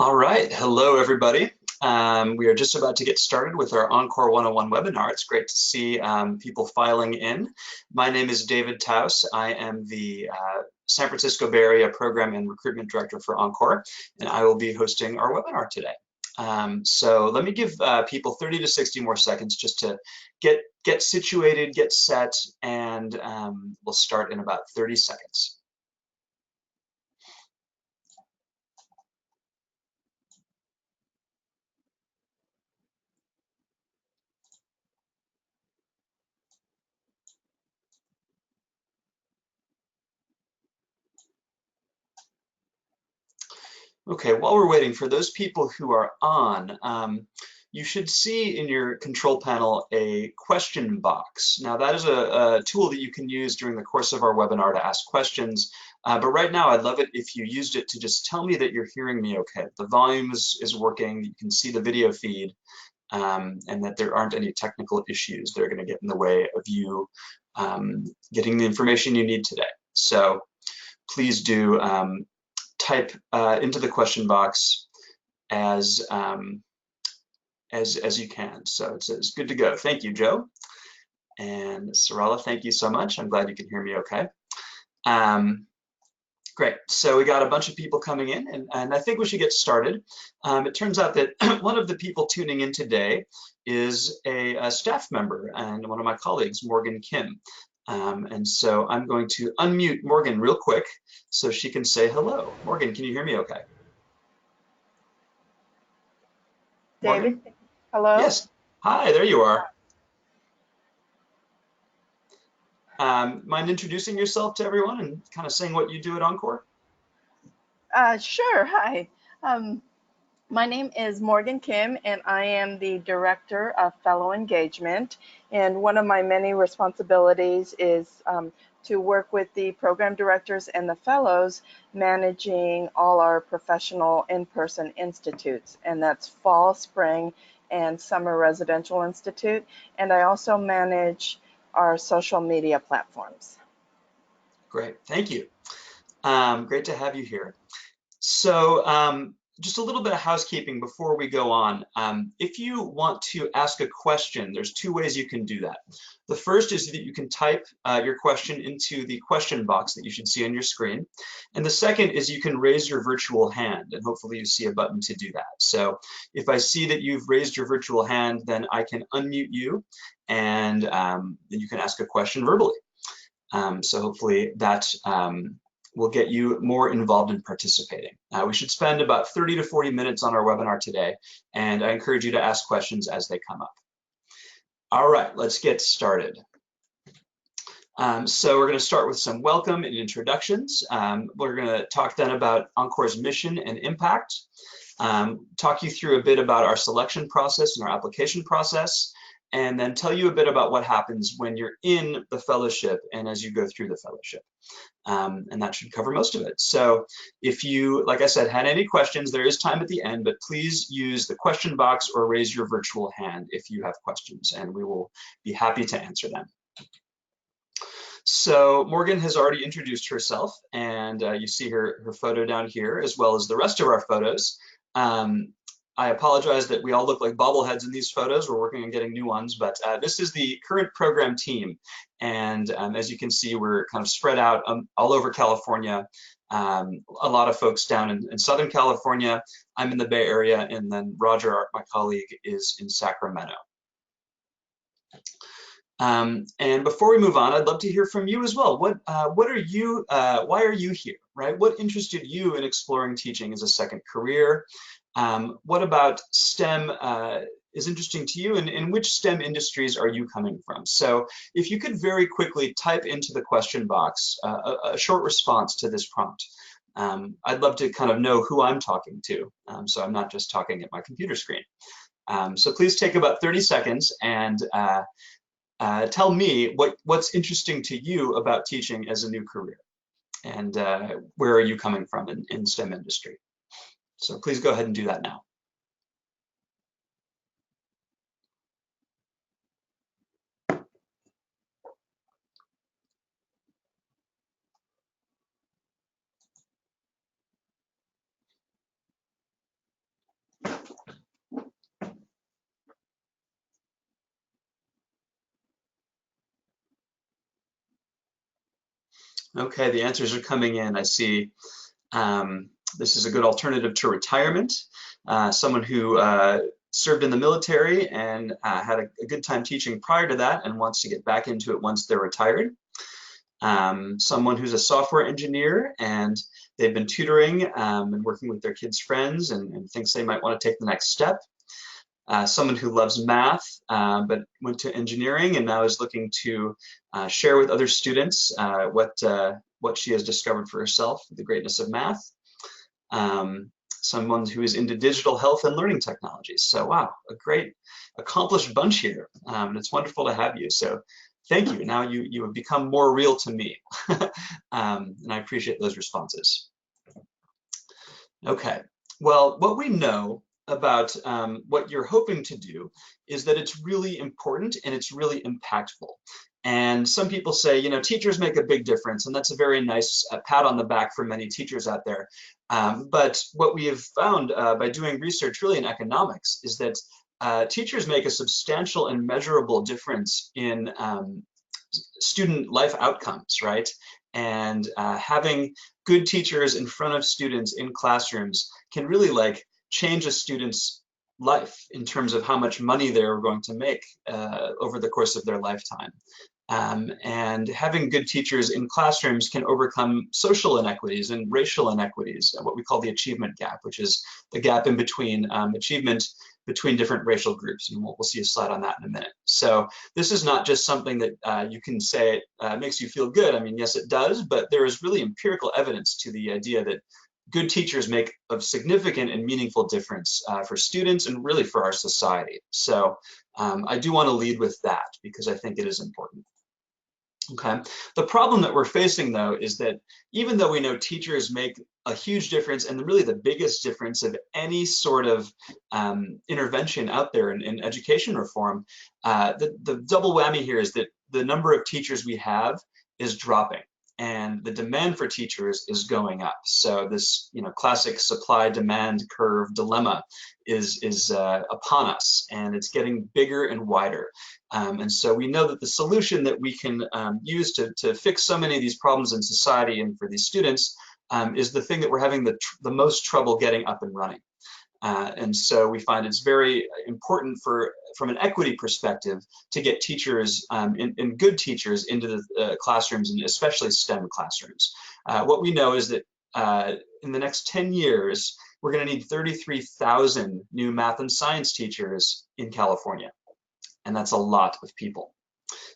All right, hello everybody. We are just about to get started with our EnCorps 101 webinar. It's great to see people filing in. My name is David Taus. I am the San Francisco Bay Area Program and Recruitment Director for EnCorps, and I will be hosting our webinar today. So let me give people 30 to 60 more seconds just to get situated, get set, and we'll start in about 30 seconds. Okay, while we're waiting, for those people who are on, you should see in your control panel a question box. Now that is a tool that you can use during the course of our webinar to ask questions, but right now I'd love it if you used it to just tell me that you're hearing me okay. The volume is working, you can see the video feed, and that there aren't any technical issues that are gonna get in the way of you getting the information you need today. So please do type into the question box as you can. So it's good to go. Thank you, Joe. And Sarala, thank you so much. I'm glad you can hear me okay. Great, so we got a bunch of people coming in and I think we should get started. It turns out that one of the people tuning in today is a staff member and one of my colleagues, Morgan Kim. And so I'm going to unmute Morgan real quick so she can say hello. Morgan, can you hear me okay? David, Morgan? hello? Yes. Hi, there you are. Mind introducing yourself to everyone and kind of saying what you do at EnCorps? Sure, hi. My name is Morgan Kim, and I am the Director of Fellow Engagement. And one of my many responsibilities is to work with the program directors and the fellows managing all our professional in-person institutes, and that's fall, spring, and summer residential institute. And I also manage our social media platforms. Great, thank you. Great to have you here. So just a little bit of housekeeping before we go on. If you want to ask a question, there's two ways you can do that. The first is that you can type your question into the question box that you should see on your screen. And the second is you can raise your virtual hand, and hopefully you see a button to do that. So if I see that you've raised your virtual hand, then I can unmute you and then you can ask a question verbally. So hopefully that will get you more involved in participating. We should spend about 30 to 40 minutes on our webinar today, and I encourage you to ask questions as they come up. All right, let's get started. So we're going to start with some welcome and introductions. We're going to talk then about EnCorps' mission and impact, talk you through a bit about our selection process and our application process, and then tell you a bit about what happens when you're in the fellowship and as you go through the fellowship. And that should cover most of it. So if you, like I said, had any questions, there is time at the end, but please use the question box or raise your virtual hand if you have questions, and we will be happy to answer them. So Morgan has already introduced herself, and you see her photo down here, as well as the rest of our photos. I apologize that we all look like bobbleheads in these photos. We're working on getting new ones, but this is the current program team. And as you can see, we're kind of spread out all over California. A lot of folks down in Southern California. I'm in the Bay Area, and then Roger, my colleague, is in Sacramento. And before we move on, I'd love to hear from you as well. What are you, why are you here, right? What interested you in exploring teaching as a second career? What about STEM is interesting to you, and in which STEM industries are you coming from? So if you could very quickly type into the question box a short response to this prompt. I'd love to kind of know who I'm talking to, so I'm not just talking at my computer screen. So please take about 30 seconds and tell me what's interesting to you about teaching as a new career, and where are you coming from in STEM industry. So please go ahead and do that now. Okay, the answers are coming in. I see. This is a good alternative to retirement. Someone who served in the military and had a good time teaching prior to that and wants to get back into it once they're retired. Someone who's a software engineer and they've been tutoring and working with their kids' friends and thinks they might want to take the next step. Someone who loves math but went to engineering and now is looking to share with other students what she has discovered for herself, the greatness of math. Someone who is into digital health and learning technologies. So wow, a great accomplished bunch here. It's wonderful to have you. So thank you. Now you have become more real to me. And I appreciate those responses. Okay, well, what we know about what you're hoping to do is that it's really important and it's really impactful. And some people say, you know, teachers make a big difference, and that's a very nice pat on the back for many teachers out there. But what we have found by doing research really in economics is that teachers make a substantial and measurable difference in student life outcomes, right? And having good teachers in front of students in classrooms can really like change a student's life in terms of how much money they're going to make over the course of their lifetime. And having good teachers in classrooms can overcome social inequities and racial inequities, what we call the achievement gap, which is the gap in between achievement between different racial groups. And we'll see a slide on that in a minute. So this is not just something that you can say makes you feel good. I mean, yes, it does, but there is really empirical evidence to the idea that good teachers make a significant and meaningful difference for students and really for our society. So I do want to lead with that because I think it is important. Okay. The problem that we're facing, though, is that even though we know teachers make a huge difference and really the biggest difference of any sort of intervention out there in education reform, the double whammy here is that the number of teachers we have is dropping and the demand for teachers is going up. So this, you know, classic supply-demand curve dilemma is upon us, and it's getting bigger and wider. And so we know that the solution that we can use to fix so many of these problems in society and for these students is the thing that we're having the most trouble getting up and running. And so we find it's very important from an equity perspective to get teachers and good teachers into the classrooms, and especially STEM classrooms. What we know is that in the next 10 years, we're going to need 33,000 new math and science teachers in California. And that's a lot of people.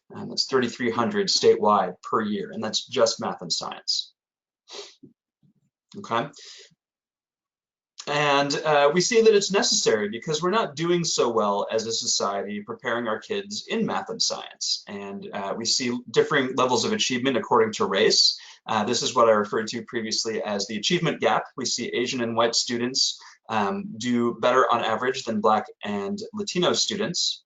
That's 3,300 statewide per year, and that's just math and science. Okay. And we see that it's necessary because we're not doing so well as a society preparing our kids in math and science. And we see differing levels of achievement according to race. This is what I referred to previously as the achievement gap. We see Asian and white students do better on average than Black and Latino students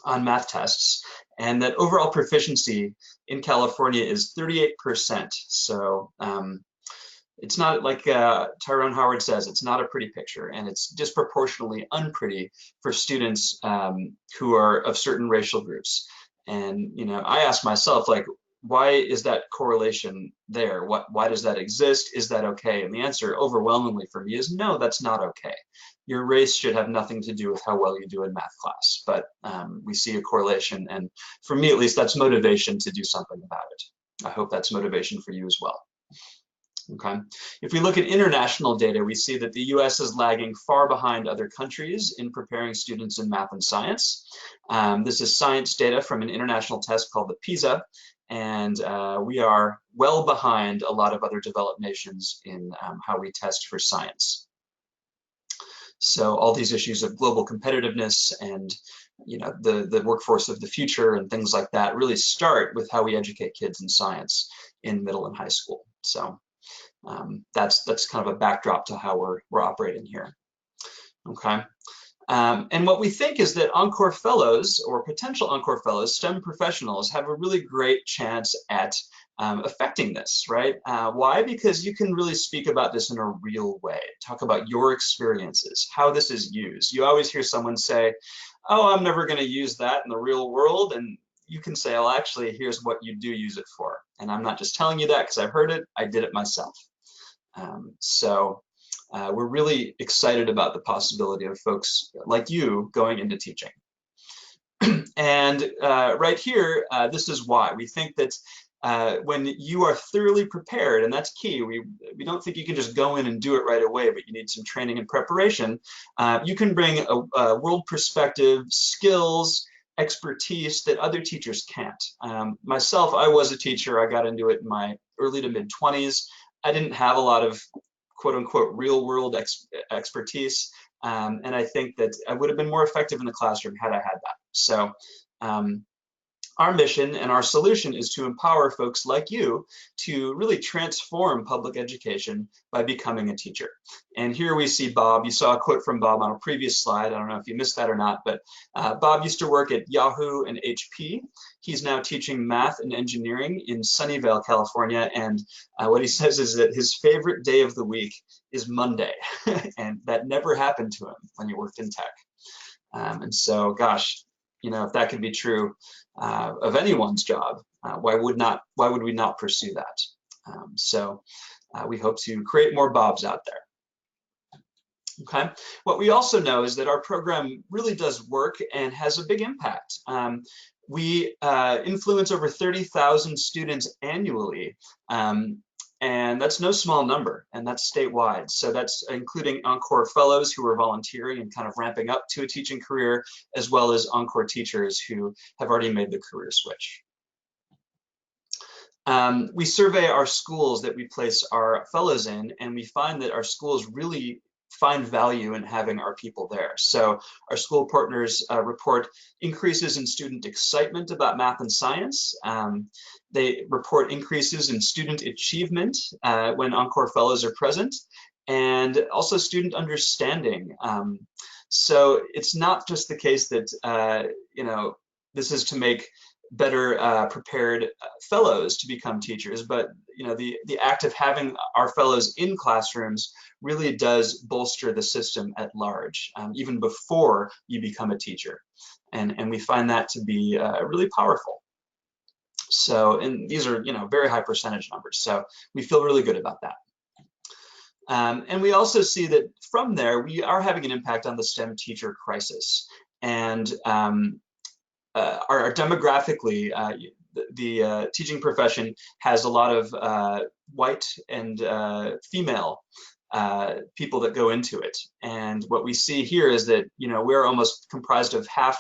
on math tests, and that overall proficiency in California is 38%. So it's not like Tyrone Howard says, it's not a pretty picture, and it's disproportionately unpretty for students who are of certain racial groups. And you know, I ask myself, like, why is that correlation there? Why does that exist? Is that okay? And the answer overwhelmingly for me is no, that's not okay. Your race should have nothing to do with how well you do in math class, but we see a correlation, and for me at least, that's motivation to do something about it. I hope that's motivation for you as well. Okay. If we look at international data, we see that the US is lagging far behind other countries in preparing students in math and science. This is science data from an international test called the PISA, and we are well behind a lot of other developed nations in how we test for science. So all these issues of global competitiveness and you know the workforce of the future and things like that really start with how we educate kids in science in middle and high school. So that's kind of a backdrop to how we're operating here. Okay. And what we think is that EnCorps fellows or potential EnCorps fellows, STEM professionals, have a really great chance at affecting this, right? Why? Because you can really speak about this in a real way, talk about your experiences, how this is used. You always hear someone say, oh, I'm never going to use that in the real world. And you can say, well, actually, here's what you do use it for. And I'm not just telling you that because I've heard it, I did it myself. We're really excited about the possibility of folks like you going into teaching. And right here, this is why. We think that when you are thoroughly prepared, and that's key, we don't think you can just go in and do it right away, but you need some training and preparation. You can bring a world perspective, skills, expertise that other teachers can't. Myself, I was a teacher. I got into it in my early to mid 20s. I didn't have a lot of quote unquote real world expertise. And I think that I would have been more effective in the classroom had I had that. So our mission and our solution is to empower folks like you to really transform public education by becoming a teacher. And here we see Bob. You saw a quote from Bob on a previous slide. I don't know if you missed that or not, but Bob used to work at Yahoo and HP. He's now teaching math and engineering in Sunnyvale, California. And what he says is that his favorite day of the week is Monday. And that never happened to him when he worked in tech. And so, gosh, if that could be true of anyone's job, why would we not pursue that? We hope to create more Bobs out there. Okay. What we also know is that our program really does work and has a big impact. We influence over 30,000 students annually. And that's no small number, and that's statewide. So that's including EnCorps fellows who are volunteering and kind of ramping up to a teaching career, as well as EnCorps teachers who have already made the career switch. We survey our schools that we place our fellows in, and we find that our schools really find value in having our people there. So our school partners report increases in student excitement about math and science. They report increases in student achievement when EnCorps fellows are present, and also student understanding. So it's not just the case that this is to make better prepared fellows to become teachers, but the act of having our fellows in classrooms really does bolster the system at large, even before you become a teacher, and we find that to be really powerful. So, and these are very high percentage numbers, so we feel really good about that. And we also see that from there we are having an impact on the STEM teacher crisis, and demographically, the teaching profession has a lot of white and female people that go into it. And what we see here is that, we're almost comprised of half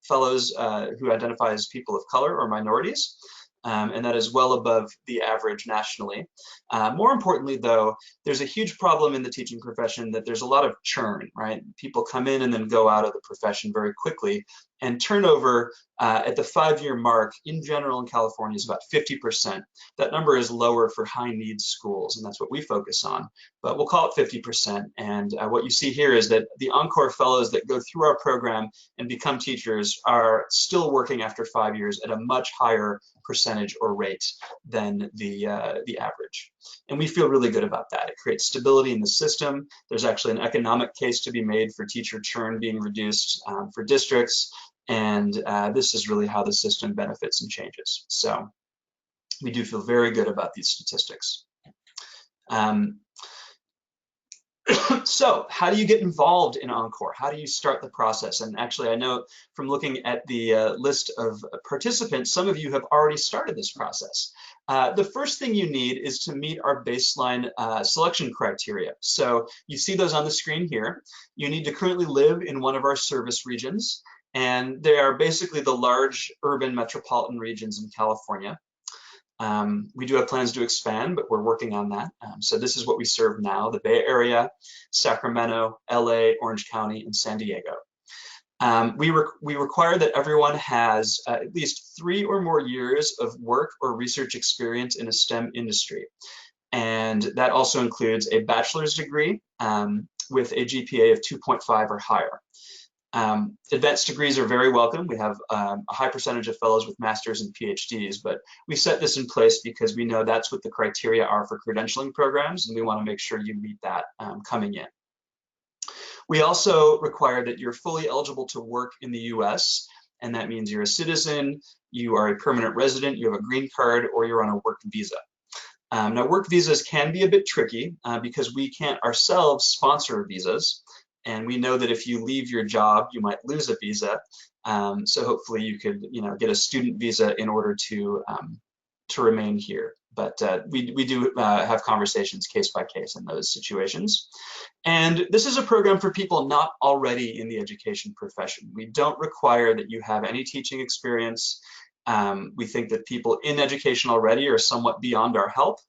fellows who identify as people of color or minorities. And that is well above the average nationally. More importantly, though, there's a huge problem in the teaching profession that there's a lot of churn, right? People come in and then go out of the profession very quickly, and turnover at the 5-year mark in general in California is about 50%. That number is lower for high needs schools, and that's what we focus on, but we'll call it 50%. And what you see here is that the EnCorps fellows that go through our program and become teachers are still working after 5 years at a much higher percentage or rate than the average. And we feel really good about that. It creates stability in the system. There's actually an economic case to be made for teacher churn being reduced for districts. And this is really how the system benefits and changes. So we do feel very good about these statistics. So how do you get involved in EnCorps? How do you start the process? And actually, I know from looking at the list of participants, some of you have already started this process. The first thing you need is to meet our baseline selection criteria. So you see those on the screen here. You need to currently live in one of our service regions, and they are basically the large urban metropolitan regions in California. We do have plans to expand, but we're working on that. So this is what we serve now: the Bay Area, Sacramento, LA, Orange County, and San Diego. We require that everyone has at least 3 or more years of work or research experience in a STEM industry. And that also includes a bachelor's degree with a GPA of 2.5 or higher. Advanced degrees are very welcome. We have a high percentage of fellows with masters and PhDs, but we set this in place because we know that's what the criteria are for credentialing programs, and we want to make sure you meet that coming in. We also require that you're fully eligible to work in the US, and that means you're a citizen, you are a permanent resident, you have a green card, or you're on a work visa. Now, work visas can be a bit tricky because we can't ourselves sponsor visas. And we know that if you leave your job, you might lose a visa. So hopefully you could, get a student visa in order to remain here. But we do have conversations case by case in those situations. And this is a program for people not already in the education profession. We don't require that you have any teaching experience. We think that people in education already are somewhat beyond our help.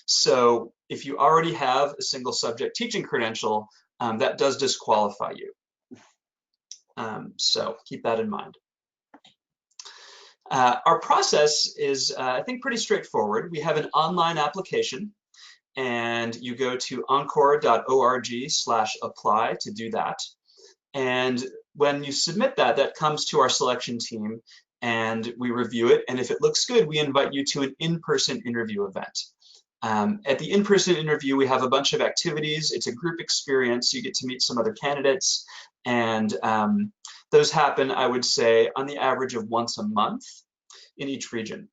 So if you already have a single subject teaching credential, that does disqualify you. So keep that in mind. Our process is, I think, pretty straightforward. We have an online application, and you go to encore.org/apply to do that. And when you submit that, that comes to our selection team, and we review it. And if it looks good, we invite you to an in-person interview event. At the in-person interview, we have a bunch of activities. It's a group experience. You get to meet some other candidates, and those happen, I would say, on the average of once a month in each region.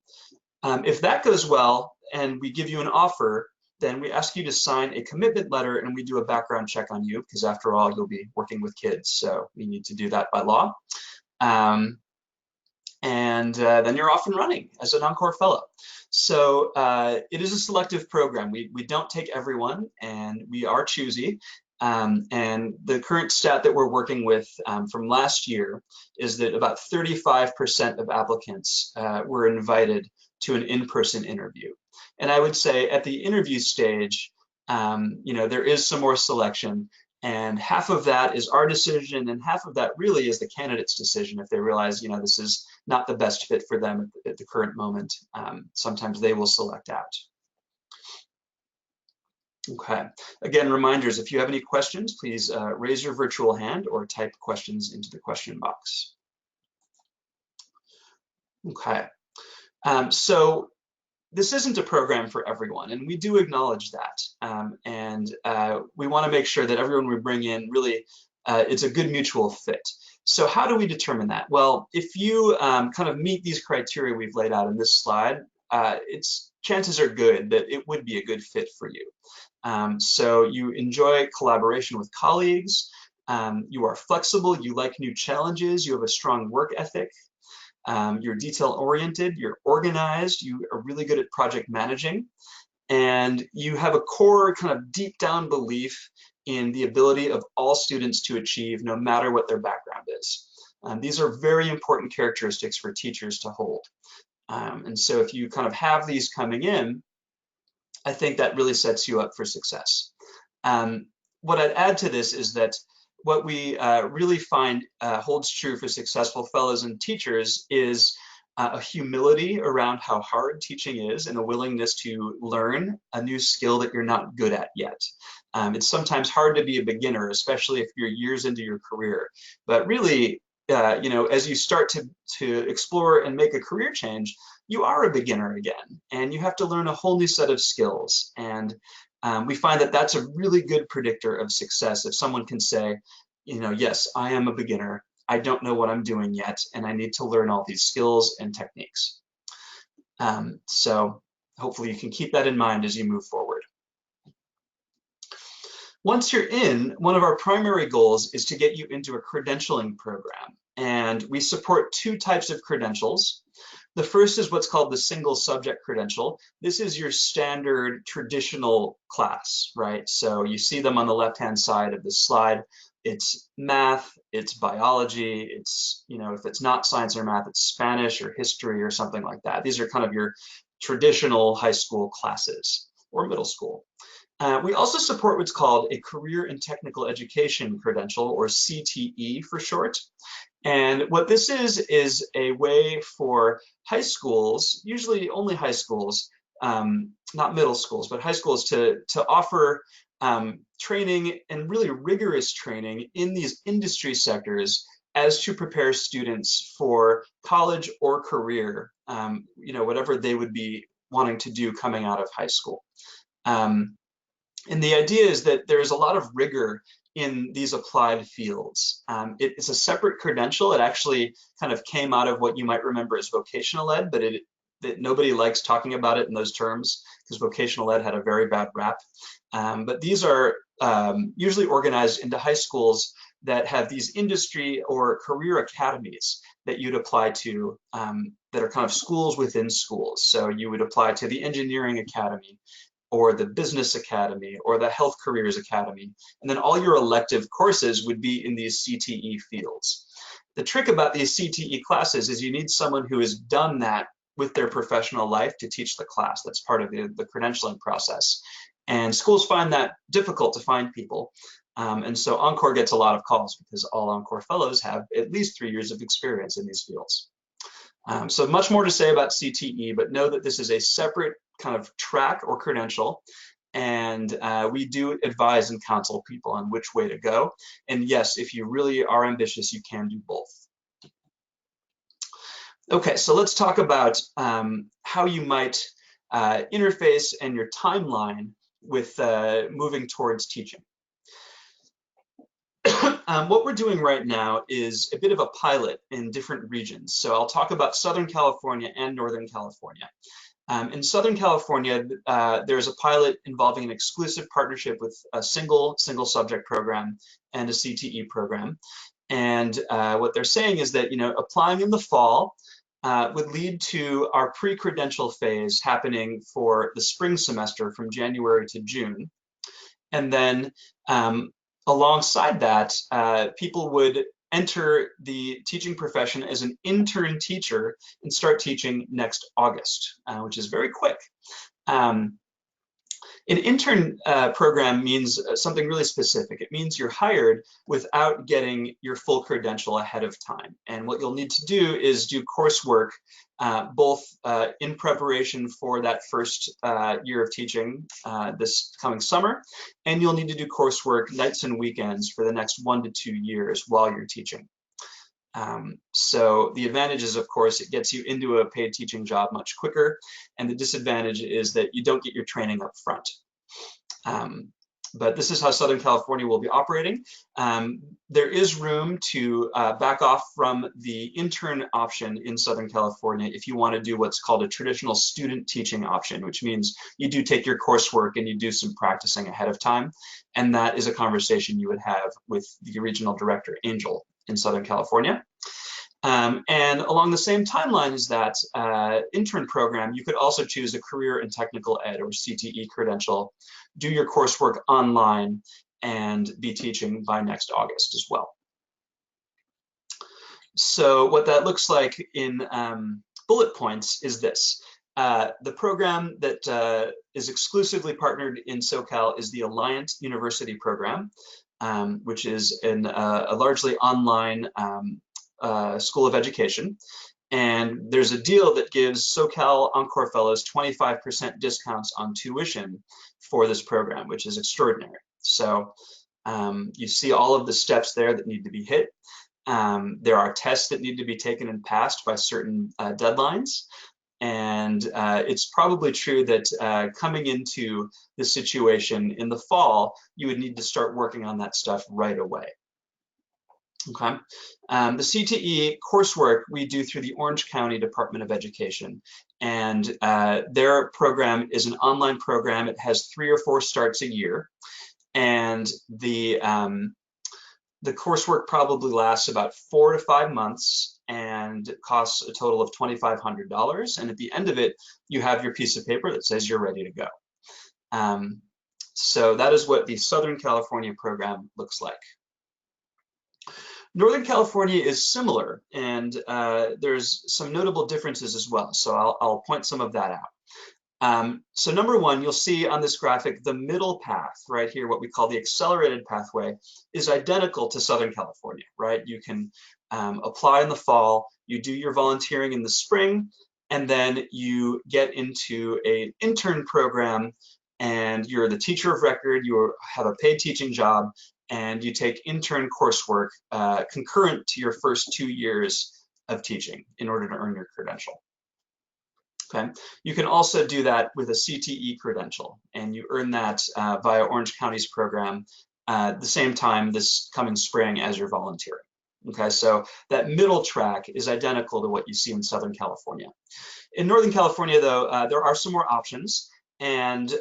If that goes well and we give you an offer, then we ask you to sign a commitment letter, and we do a background check on you, because after all, you'll be working with kids, so we need to do that by law. Then you're off and running as an EnCorps fellow. So it is a selective program. We don't take everyone, and we are choosy. And the current stat that we're working with from last year is that about 35% of applicants were invited to an in-person interview. And I would say at the interview stage, there is some more selection, and half of that is our decision, and half of that really is the candidate's decision. If they realize, this is not the best fit for them at the current moment, sometimes they will select out. Okay, again, reminders, if you have any questions, please raise your virtual hand or type questions into the question box. Okay, so this isn't a program for everyone, and we do acknowledge that. We want to make sure that everyone we bring in really, it's a good mutual fit. So how do we determine that? Well, if you kind of meet these criteria we've laid out in this slide, chances are good that it would be a good fit for you. So you enjoy collaboration with colleagues, you are flexible, you like new challenges, you have a strong work ethic, you're detail-oriented, you're organized, you are really good at project managing, and you have a core kind of deep down belief in the ability of all students to achieve no matter what their background is. These are very important characteristics for teachers to hold. And so if you kind of have these coming in, I think that really sets you up for success. What I'd add to this is that what we really find holds true for successful fellows and teachers is a humility around how hard teaching is, and a willingness to learn a new skill that you're not good at yet. It's sometimes hard to be a beginner, especially if you're years into your career. But really, as you start to explore and make a career change, you are a beginner again, and you have to learn a whole new set of skills. And we find that that's a really good predictor of success if someone can say, yes, I am a beginner, I don't know what I'm doing yet, and I need to learn all these skills and techniques. So hopefully you can keep that in mind as you move forward. Once you're in, one of our primary goals is to get you into a credentialing program, and we support two types of credentials. The first is what's called the single subject credential. This is your standard traditional class, right? So you see them on the left-hand side of this slide. It's math, it's biology, it's, if it's not science or math, it's Spanish or history or something like that. These are kind of your traditional high school classes or middle school. We also support what's called a Career and Technical Education Credential, or CTE for short. And what this is a way for high schools, usually only high schools, not middle schools, but high schools to offer training, and really rigorous training in these industry sectors as to prepare students for college or career, whatever they would be wanting to do coming out of high school. And the idea is that there's a lot of rigor in these applied fields. It's a separate credential. It actually kind of came out of what you might remember as vocational ed, but nobody likes talking about it in those terms because vocational ed had a very bad rap. But these are usually organized into high schools that have these industry or career academies that you'd apply to, that are kind of schools within schools. So you would apply to the engineering academy or the business academy or the health careers academy. And then all your elective courses would be in these CTE fields. The trick about these CTE classes is you need someone who has done that with their professional life to teach the class. That's part of the credentialing process. And schools find that difficult to find people. And so EnCorps gets a lot of calls because all EnCorps fellows have at least 3 years of experience in these fields. So much more to say about CTE, but know that this is a separate kind of track or credential. And we do advise and counsel people on which way to go. And yes, if you really are ambitious, you can do both. Okay, so let's talk about how you might interface and your timeline with moving towards teaching. What we're doing right now is a bit of a pilot in different regions. So I'll talk about Southern California and Northern California. In Southern California, there's a pilot involving an exclusive partnership with a single subject program and a CTE program. And what they're saying is that, applying in the fall would lead to our pre-credential phase happening for the spring semester from January to June. And then alongside that, people would enter the teaching profession as an intern teacher and start teaching next August, which is very quick. An intern program means something really specific. It means you're hired without getting your full credential ahead of time. And what you'll need to do is do coursework, both in preparation for that first year of teaching this coming summer, and you'll need to do coursework nights and weekends for the next 1 to 2 years while you're teaching. So the advantage is, of course, it gets you into a paid teaching job much quicker, and the disadvantage is that you don't get your training up front. But this is how Southern California will be operating. There is room to back off from the intern option in Southern California if you want to do what's called a traditional student teaching option, which means you do take your coursework and you do some practicing ahead of time. And that is a conversation you would have with the regional director, Angel, in Southern California. And along the same timeline as that intern program, you could also choose a career in technical ed or CTE credential, do your coursework online, and be teaching by next August as well. So what that looks like in bullet points is this. The program that is exclusively partnered in SoCal is the Alliant University program, which is a largely online School of Education. And there's a deal that gives SoCal EnCorps fellows 25% discounts on tuition for this program, which is extraordinary. So you see all of the steps there that need to be hit. There are tests that need to be taken and passed by certain deadlines. And it's probably true that coming into the situation in the fall, you would need to start working on that stuff right away. Okay. The CTE coursework we do through the Orange County Department of Education, and their program is an online program. It has 3 or 4 starts a year, and the coursework probably lasts about 4 to 5 months and costs a total of $2,500. And at the end of it, you have your piece of paper that says you're ready to go. So that is what the Southern California program looks like. Northern California is similar, and there's some notable differences as well. So I'll point some of that out. So number one, you'll see on this graphic, the middle path right here, what we call the accelerated pathway, is identical to Southern California, right? You can apply in the fall, you do your volunteering in the spring, and then you get into an intern program, and you're the teacher of record, you have a paid teaching job, and you take intern coursework concurrent to your first 2 years of teaching in order to earn your credential. Okay. You can also do that with a CTE credential, and you earn that via Orange County's program the same time this coming spring as you're volunteering. Okay, so that middle track is identical to what you see in Southern California. In Northern California, though, there are some more options, and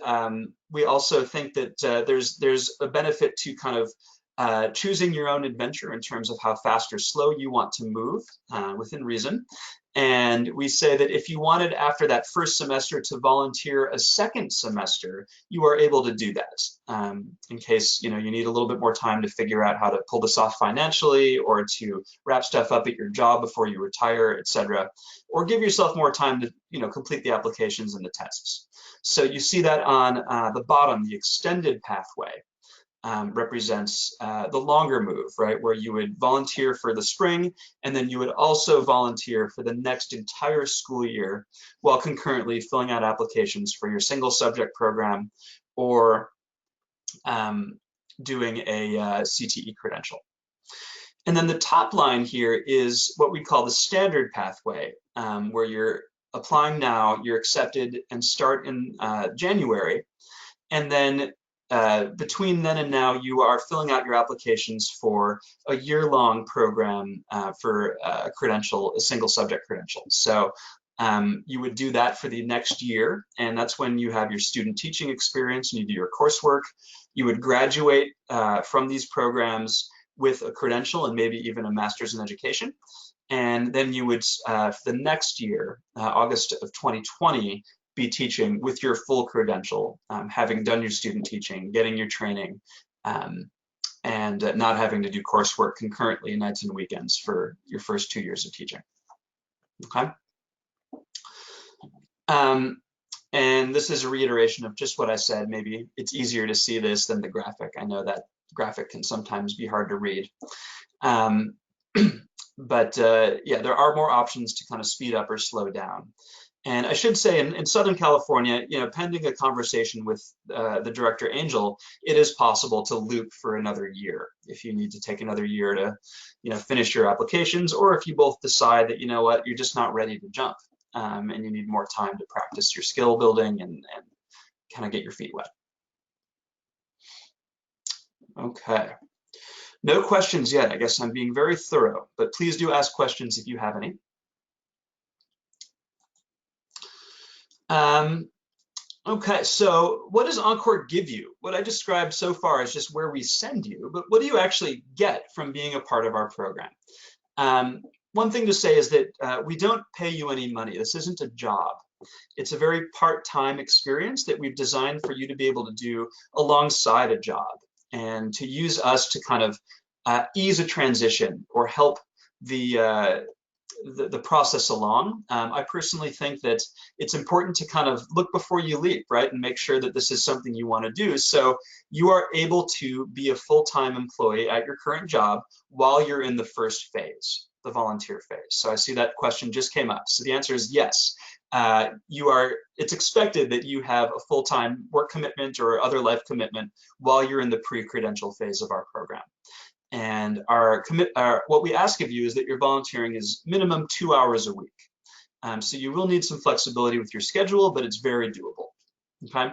we also think that there's a benefit to kind of choosing your own adventure in terms of how fast or slow you want to move within reason. And we say that if you wanted after that first semester to volunteer a second semester, you are able to do that in case you need a little bit more time to figure out how to pull this off financially, or to wrap stuff up at your job before you retire, etc. Or give yourself more time to complete the applications and the tests. So you see that on the bottom, the extended pathway. Represents the longer move, right? Where you would volunteer for the spring, and then you would also volunteer for the next entire school year while concurrently filling out applications for your single subject program or doing a CTE credential. And then the top line here is what we call the standard pathway, where you're applying now, you're accepted and start in January. And then between then and now, you are filling out your applications for a year-long program for a credential, a single subject credential. So you would do that for the next year, and that's when you have your student teaching experience and you do your coursework. You would graduate from these programs with a credential and maybe even a master's in education. And then you would, for the next year, August of 2020, be teaching with your full credential, having done your student teaching, getting your training, and not having to do coursework concurrently nights and weekends for your first 2 years of teaching. Okay. And this is a reiteration of just what I said. Maybe it's easier to see this than the graphic. I know that graphic can sometimes be hard to read. But yeah, there are more options to kind of speed up or slow down. And I should say in Southern California, pending a conversation with the director, Angel, it is possible to loop for another year if you need to take another year to finish your applications, or if you both decide that, you're just not ready to jump and you need more time to practice your skill building and kind of get your feet wet. Okay. No questions yet. I guess I'm being very thorough, but please do ask questions if you have any. Okay, so what does EnCorps give you? What I described so far is just where we send you, but what do you actually get from being a part of our program? One thing to say is that we don't pay you any money. This isn't a job. It's a very part-time experience that we've designed for you to be able to do alongside a job, and to use us to kind of ease a transition or help the process along. I personally think that it's important to kind of look before you leap, right? And make sure that this is something you want to do. So you are able to be a full-time employee at your current job while you're in the first phase, the volunteer phase. So I see that question just came up. So the answer is yes. It's expected that you have a full-time work commitment or other life commitment while you're in the pre-credential phase of our program. And what we ask of you is that your volunteering is minimum 2 hours a week. So you will need some flexibility with your schedule, but it's very doable. Okay.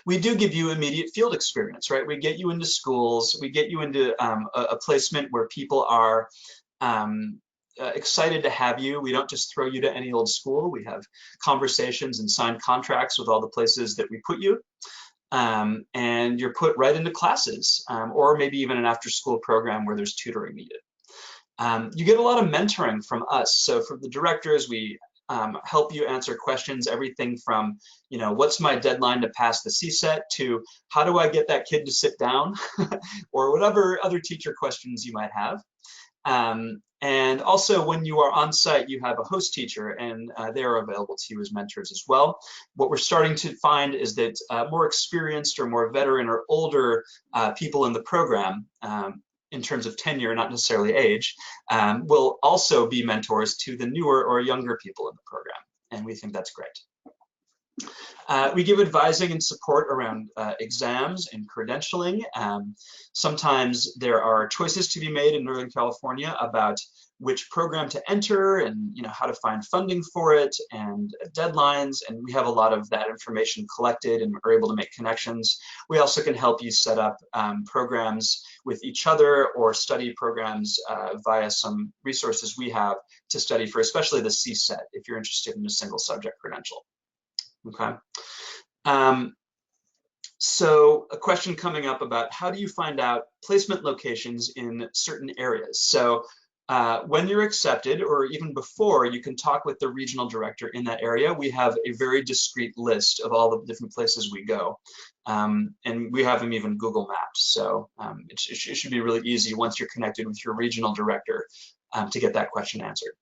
We do give you immediate field experience, right? We get you into schools, we get you into a placement where people are excited to have you. We don't just throw you to any old school. We have conversations and signed contracts with all the places that we put you. And you're put right into classes, or maybe even an after-school program where there's tutoring needed. You get a lot of mentoring from us. So from the directors, we help you answer questions, everything from, what's my deadline to pass the CSET to how do I get that kid to sit down, or whatever other teacher questions you might have. And also when you are on site, you have a host teacher, and they are available to you as mentors as well. What we're starting to find is that more experienced or more veteran or older people in the program, in terms of tenure, not necessarily age, will also be mentors to the newer or younger people in the program. And we think that's great. We give advising and support around exams and credentialing. Sometimes there are choices to be made in Northern California about which program to enter and how to find funding for it and deadlines. And we have a lot of that information collected and are able to make connections. We also can help you set up programs with each other or study programs via some resources we have to study for, especially the CSET, if you're interested in a single subject credential. Okay. So a question coming up about how do you find out placement locations in certain areas? So when you're accepted, or even before, you can talk with the regional director in that area. We have a very discrete list of all the different places we go. And we have them even Google mapped. So it should be really easy once you're connected with your regional director to get that question answered.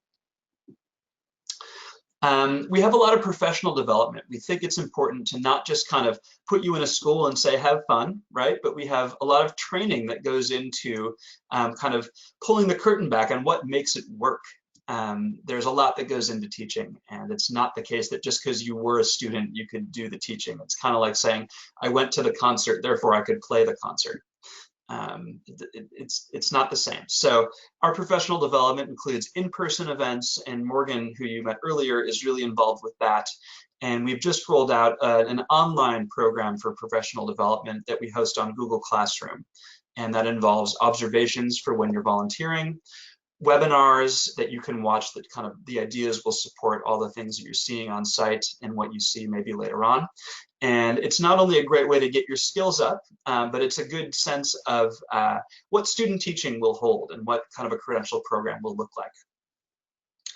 We have a lot of professional development. We think it's important to not just kind of put you in a school and say, have fun, right? But we have a lot of training that goes into kind of pulling the curtain back on what makes it work. There's a lot that goes into teaching, and it's not the case that just because you were a student, you could do the teaching. It's kind of like saying, I went to the concert, therefore I could play the concert. It's not the same. So our professional development includes in-person events, and Morgan, who you met earlier, is really involved with that. And we've just rolled out an online program for professional development that we host on Google Classroom. And that involves observations for when you're volunteering, webinars that you can watch that kind of the ideas will support all the things that you're seeing on site and what you see maybe later on. And it's not only a great way to get your skills up, but it's a good sense of what student teaching will hold and what kind of a credential program will look like.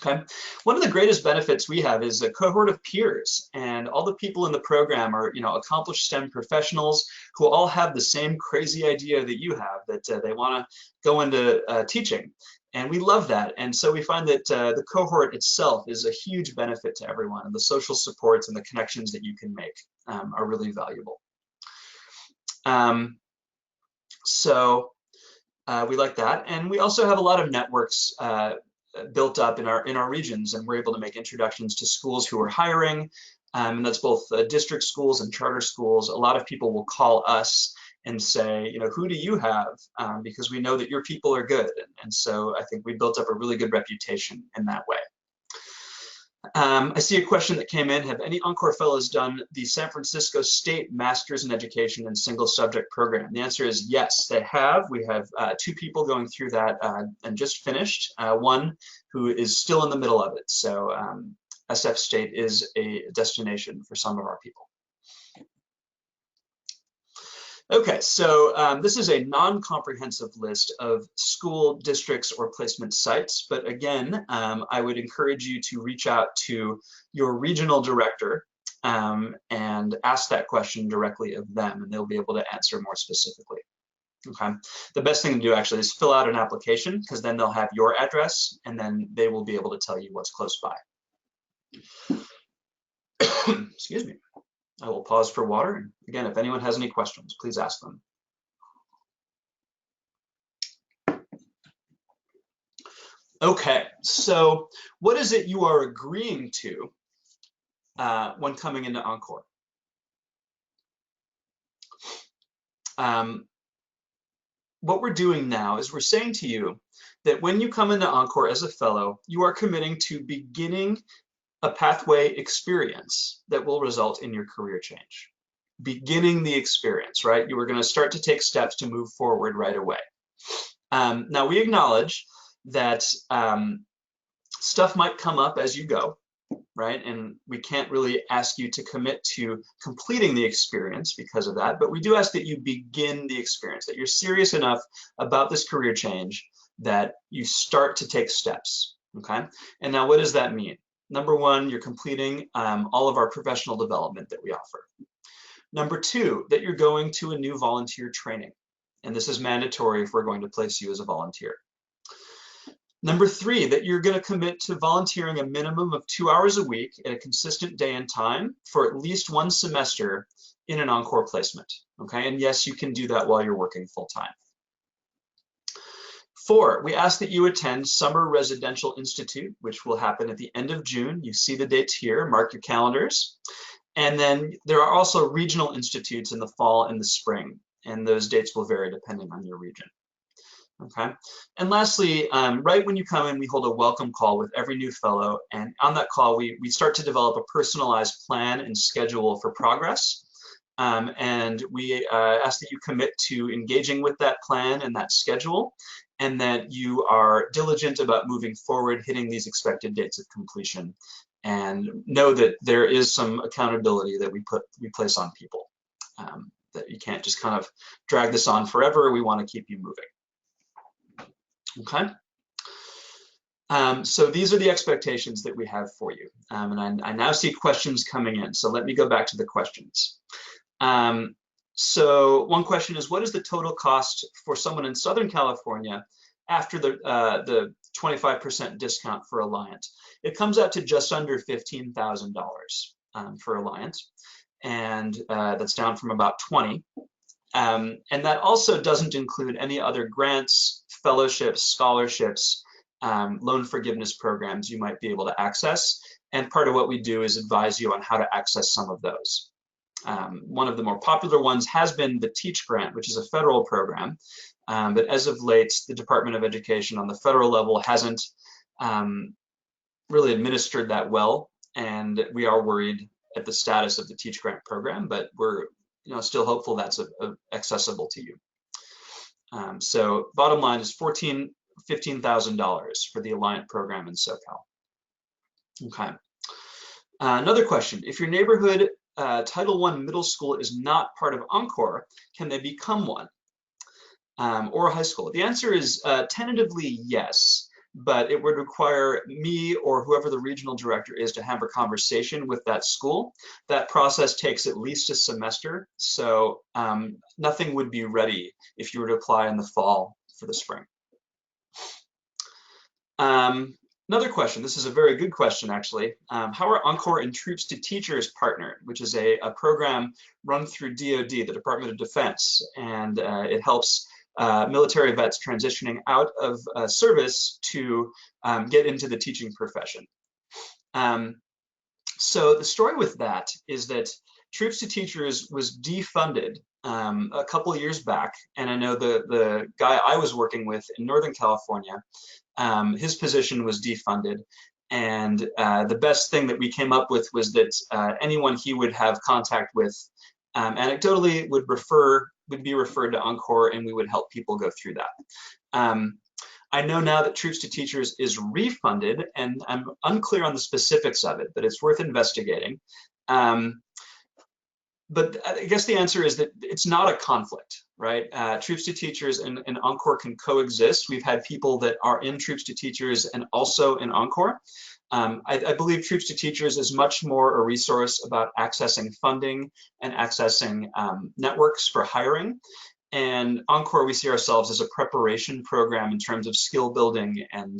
Okay. One of the greatest benefits we have is a cohort of peers, and all the people in the program are, accomplished STEM professionals who all have the same crazy idea that you have, that they want to go into teaching. And we love that. And so we find that the cohort itself is a huge benefit to everyone, and the social supports and the connections that you can make are really valuable. So we like that. And we also have a lot of networks built up in our regions, and we're able to make introductions to schools who are hiring, and that's both district schools and charter schools. A lot of people will call us and say, who do you have? Because we know that your people are good. And so I think we built up a really good reputation in that way. I see a question that came in. Have any EnCorps fellows done the San Francisco State Masters in Education and Single Subject Program? The answer is yes, they have. We have 2 people going through that and just finished, one who is still in the middle of it. So SF State is a destination for some of our people. Okay, so this is a non-comprehensive list of school districts or placement sites, but again, I would encourage you to reach out to your regional director and ask that question directly of them, and they'll be able to answer more specifically. Okay, the best thing to do actually is fill out an application, because then they'll have your address, and then they will be able to tell you what's close by. Excuse me. I will pause for water. And again, if anyone has any questions, please ask them. Okay, so what is it you are agreeing to when coming into EnCorps? What we're doing now is we're saying to you that when you come into EnCorps as a fellow, you are committing to beginning a pathway experience that will result in your career change. Beginning the experience, right? You are going to start to take steps to move forward right away. Now, we acknowledge that stuff might come up as you go, right? And we can't really ask you to commit to completing the experience because of that, but we do ask that you begin the experience, that you're serious enough about this career change that you start to take steps, okay? And now what does that mean? Number 1, you're completing all of our professional development that we offer. Number 2, that you're going to a new volunteer training. And this is mandatory if we're going to place you as a volunteer. Number 3, that you're going to commit to volunteering a minimum of 2 hours a week at a consistent day and time for at least 1 semester in an EnCorps placement. Okay, and yes, you can do that while you're working full-time. 4, we ask that you attend Summer Residential Institute, which will happen at the end of June. You see the dates here, mark your calendars. And then there are also regional institutes in the fall and the spring, and those dates will vary depending on your region. Okay. And lastly, right when you come in, we hold a welcome call with every new fellow. And on that call, we start to develop a personalized plan and schedule for progress. And we ask that you commit to engaging with that plan and that schedule, and that you are diligent about moving forward, hitting these expected dates of completion. And know that there is some accountability that we place on people, that you can't just kind of drag this on forever. We want to keep you moving. Okay. So these are the expectations that we have for you. And I now see questions coming in. So let me go back to the questions. So one question is, what is the total cost for someone in Southern California after the 25% discount for Alliant? It comes out to just under $15,000 for Alliant, and that's down from about 20. And that also doesn't include any other grants, fellowships, scholarships, loan forgiveness programs you might be able to access. And part of what we do is advise you on how to access some of those. One of the more popular ones has been the Teach Grant, which is a federal program. But as of late, the Department of Education on the federal level hasn't really administered that well. And we are worried at the status of the Teach Grant program, but we're still hopeful that's accessible to you. So bottom line is $15,000 for the Alliant program in SoCal. Okay. Another question, if your neighborhood Title I middle school is not part of EnCorps, can they become one? Or a high school? The answer is tentatively yes, but it would require me or whoever the regional director is to have a conversation with that school. That process takes at least a semester, so nothing would be ready if you were to apply in the fall for the spring. Another question, this is a very good question actually. How are EnCorps and Troops to Teachers partnered, which is a program run through DoD, the Department of Defense, and it helps military vets transitioning out of service to get into the teaching profession. So the story with that is that Troops to Teachers was defunded a couple of years back, and I know the guy I was working with in Northern California, his position was defunded, and the best thing that we came up with was that anyone he would have contact with anecdotally would be referred to EnCorps, and we would help people go through that. I know now that Troops to Teachers is refunded, and I'm unclear on the specifics of it, but it's worth investigating. But I guess the answer is that it's not a conflict, right? Troops to Teachers and EnCorps can coexist. We've had people that are in Troops to Teachers and also in EnCorps. I believe Troops to Teachers is much more a resource about accessing funding and accessing networks for hiring. And EnCorps, we see ourselves as a preparation program in terms of skill building and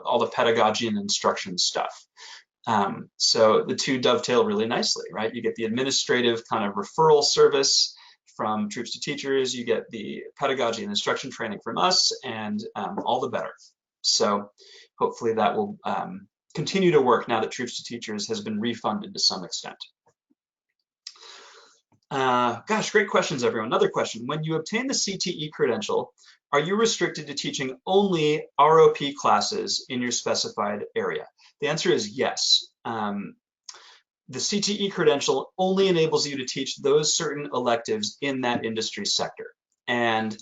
all the pedagogy and instruction stuff. So the two dovetail really nicely, right? You get the administrative kind of referral service from Troops to Teachers, you get the pedagogy and instruction training from us, and all the better. So hopefully that will continue to work now that Troops to Teachers has been refunded to some extent. Gosh, great questions, everyone. Another question. When you obtain the CTE credential, are you restricted to teaching only ROP classes in your specified area? The answer is yes. The CTE credential only enables you to teach those certain electives in that industry sector. And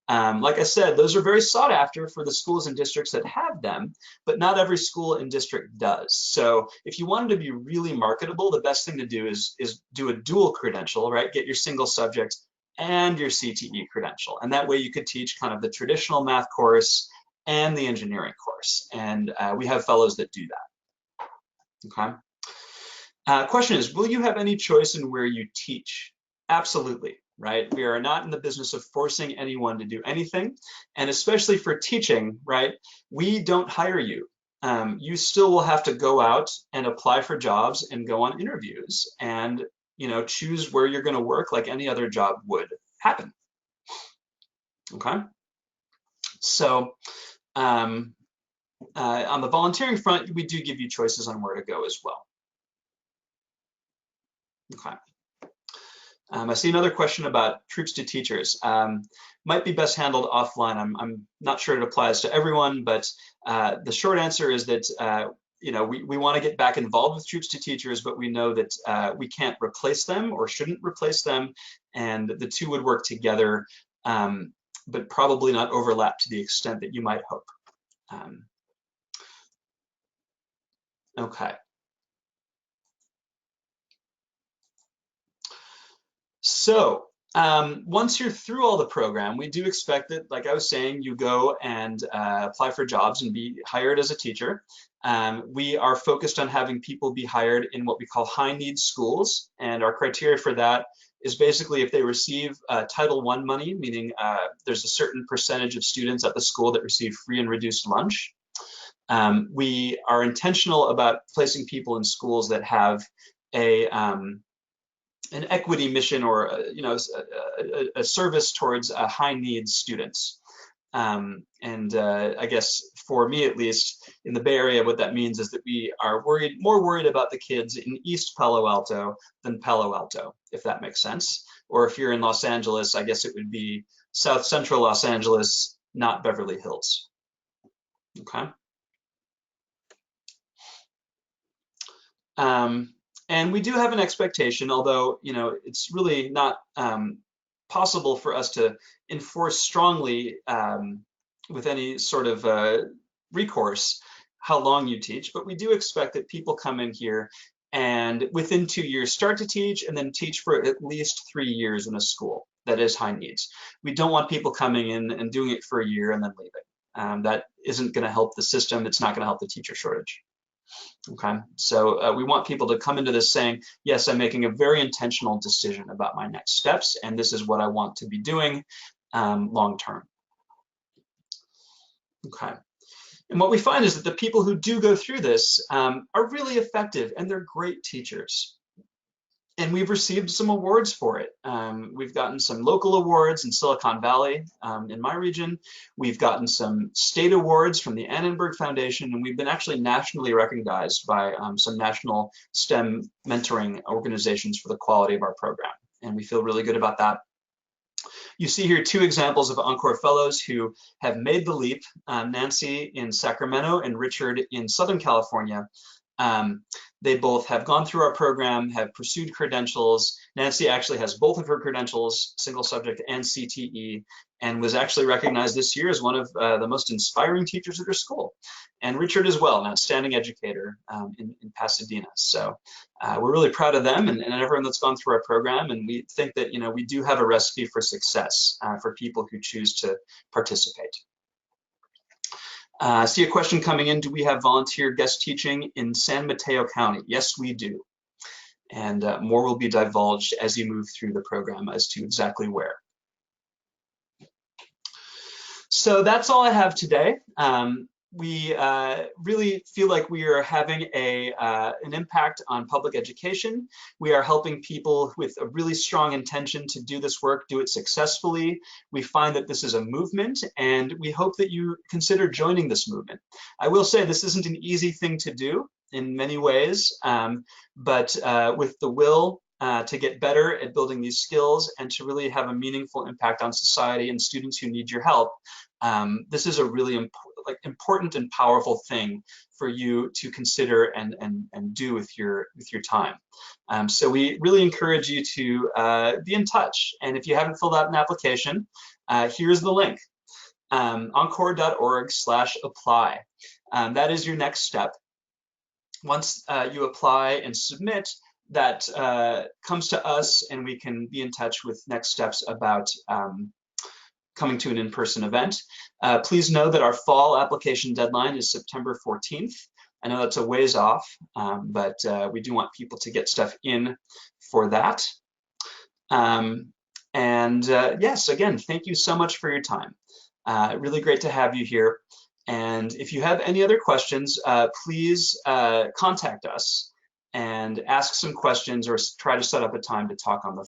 like I said, those are very sought after for the schools and districts that have them, but not every school and district does. So if you wanted to be really marketable, the best thing to do is do a dual credential, right? Get your single subject and your CTE credential. And that way you could teach kind of the traditional math course and the engineering course. And we have fellows that do that. Okay. Question is, will you have any choice in where you teach? Absolutely. Right? We are not in the business of forcing anyone to do anything. And especially for teaching, right? We don't hire you. You still will have to go out and apply for jobs and go on interviews and, choose where you're going to work like any other job would happen. Okay. So on the volunteering front, we do give you choices on where to go as well. Okay. I see another question about troops to teachers. Might be best handled offline. I'm not sure it applies to everyone, but the short answer is that we want to get back involved with troops to teachers, but we know that we can't replace them or shouldn't replace them, and the two would work together, but probably not overlap to the extent that you might hope. Okay. So once you're through all the program, we do expect that, like I was saying, you go and apply for jobs and be hired as a teacher. We are focused on having people be hired in what we call high need schools, and our criteria for that is basically if they receive Title I money, meaning there's a certain percentage of students at the school that receive free and reduced lunch. We are intentional about placing people in schools that have an equity mission or a service towards high needs students. I guess for me at least in the Bay Area, what that means is that we are more worried about the kids in East Palo Alto than Palo Alto, if that makes sense. Or if you're in Los Angeles, I guess it would be South Central Los Angeles, not Beverly Hills. Okay. And we do have an expectation, although it's really not possible for us to enforce strongly with any sort of recourse how long you teach, but we do expect that people come in here and within 2 years start to teach and then teach for at least 3 years in a school that is high needs. We don't want people coming in and doing it for a year and then leaving. That isn't going to help the system. It's not going to help the teacher shortage. Okay, so we want people to come into this saying, yes, I'm making a very intentional decision about my next steps, and this is what I want to be doing long term. Okay, and what we find is that the people who do go through this are really effective, and they're great teachers. And we've received some awards for it. We've gotten some local awards in Silicon Valley in my region. We've gotten some state awards from the Annenberg Foundation, and we've been actually nationally recognized by some national STEM mentoring organizations for the quality of our program. And we feel really good about that. You see here 2 examples of EnCorps fellows who have made the leap, Nancy in Sacramento and Richard in Southern California. They both have gone through our program, have pursued credentials. Nancy actually has both of her credentials, single subject and CTE, and was actually recognized this year as one of the most inspiring teachers at her school. And Richard as well, an outstanding educator in Pasadena. So we're really proud of them and everyone that's gone through our program. And we think that we do have a recipe for success for people who choose to participate. I see a question coming in. Do we have volunteer guest teaching in San Mateo County? Yes, we do. And more will be divulged as you move through the program as to exactly where. So that's all I have today. We really feel like we are having an impact on public education. We are helping people with a really strong intention to do this work, do it successfully. We find that this is a movement, and we hope that you consider joining this movement. I will say this isn't an easy thing to do in many ways, but with the will to get better at building these skills and to really have a meaningful impact on society and students who need your help, this is a really important and powerful thing for you to consider and do with your time. So we really encourage you to be in touch. And if you haven't filled out an application, here's the link, encorps.org/apply. That is your next step. Once you apply and submit, that comes to us and we can be in touch with next steps about coming to an in-person event. Please know that our fall application deadline is September 14th. I know that's a ways off, but we do want people to get stuff in for that. Yes, again, thank you so much for your time. Really great to have you here. And if you have any other questions, please contact us and ask some questions or try to set up a time to talk on the phone.